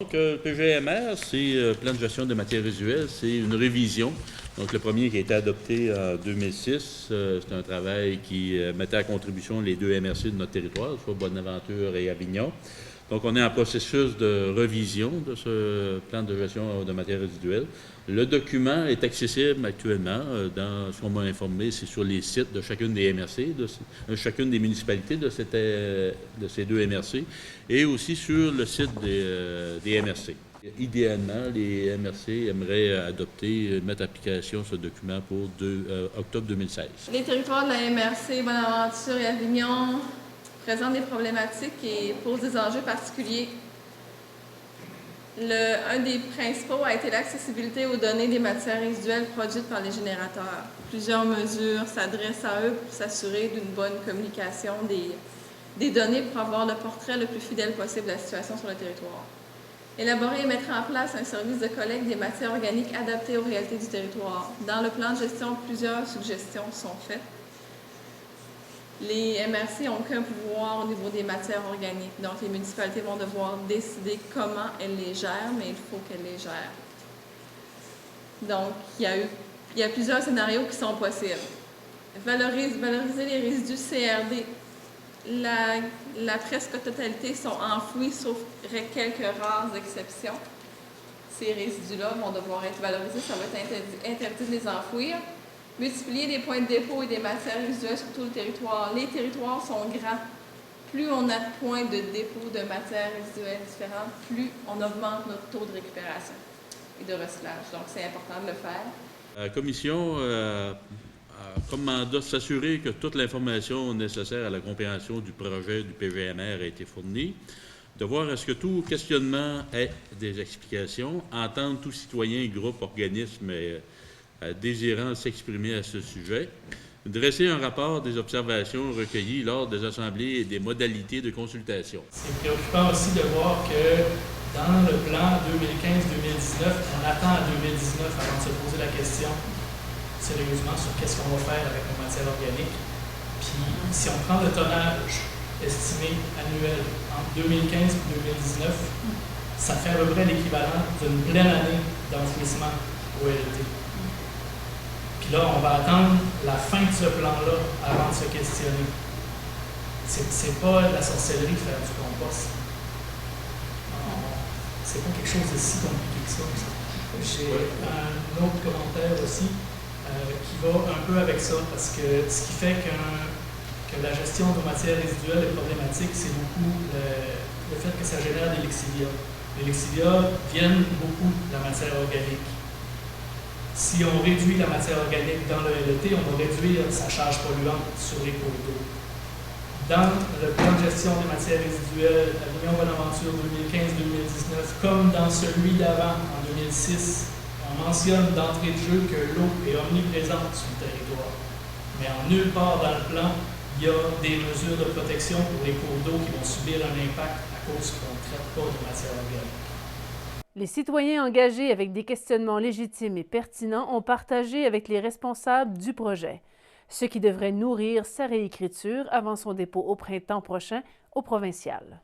Donc, PGMR, c'est plan de gestion des matières résiduelles, c'est une révision. Donc, le premier qui a été adopté en 2006, c'est un travail qui mettait à contribution les deux MRC de notre territoire, soit Bonaventure et Avignon. Donc, on est en processus de révision de ce plan de gestion de matières résiduelles. Le document est accessible actuellement, dans ce qu'on m'a informé, c'est sur les sites de chacune des MRC, de chacune des municipalités de ces deux MRC, et aussi sur le site des MRC. Idéalement, les MRC aimeraient adopter, mettre en application ce document pour octobre 2016. Les territoires de la MRC, Bonaventure et Avignon présentent des problématiques et posent des enjeux particuliers. Un des principaux a été l'accessibilité aux données des matières résiduelles produites par les générateurs. Plusieurs mesures s'adressent à eux pour s'assurer d'une bonne communication des données pour avoir le portrait le plus fidèle possible de la situation sur le territoire. Élaborer et mettre en place un service de collecte des matières organiques adapté aux réalités du territoire. Dans le plan de gestion, plusieurs suggestions sont faites. Les MRC n'ont aucun pouvoir au niveau des matières organiques. Donc, les municipalités vont devoir décider comment elles les gèrent, mais il faut qu'elles les gèrent. Donc, il y a plusieurs scénarios qui sont possibles. Valoriser les résidus CRD. La presque totalité sont enfouis, sauf quelques rares exceptions. Ces résidus-là vont devoir être valorisés, ça va être interdit de les enfouir. Multiplier des points de dépôt et des matières résiduelles sur tout le territoire. Les territoires sont grands. Plus on a de points de dépôt de matières résiduelles différentes, plus on augmente notre taux de récupération et de recyclage. Donc, c'est important de le faire. La commission a comme mandat de s'assurer que toute l'information nécessaire à la compréhension du projet du PGMR a été fournie, de voir est-ce que tout questionnement ait des explications, entendre tout citoyen, groupe, organisme désirant s'exprimer à ce sujet, dresser un rapport des observations recueillies lors des assemblées et des modalités de consultation. C'est préoccupant aussi de voir que dans le plan 2015-2019, on attend à 2019 avant de se poser la question sérieusement sur qu'est-ce qu'on va faire avec nos matières organiques. Puis si on prend le tonnage estimé annuel entre 2015 et 2019, ça fait à peu près l'équivalent d'une pleine année d'enfouissement OLT. Puis là, on va attendre la fin de ce plan-là avant de se questionner. C'est pas la sorcellerie de faire du compost. C'est pas quelque chose de si compliqué que ça. J'ai un autre commentaire aussi qui va un peu avec ça, parce que ce qui fait que la gestion de matières résiduelles est problématique, c'est beaucoup le fait que ça génère des lixivias. Les lixivias viennent beaucoup de la matière organique. Si on réduit la matière organique dans le LET, on va réduire sa charge polluante sur les cours d'eau. Dans le plan de gestion des matières résiduelles Avignon-Bonaventure 2015-2019, comme dans celui d'avant, en 2006, on mentionne d'entrée de jeu que l'eau est omniprésente sur le territoire. Mais en nulle part dans le plan, il y a des mesures de protection pour les cours d'eau qui vont subir un impact à cause qu'on ne traite pas de matière organique. Les citoyens engagés avec des questionnements légitimes et pertinents ont partagé avec les responsables du projet, ce qui devrait nourrir sa réécriture avant son dépôt au printemps prochain au provincial.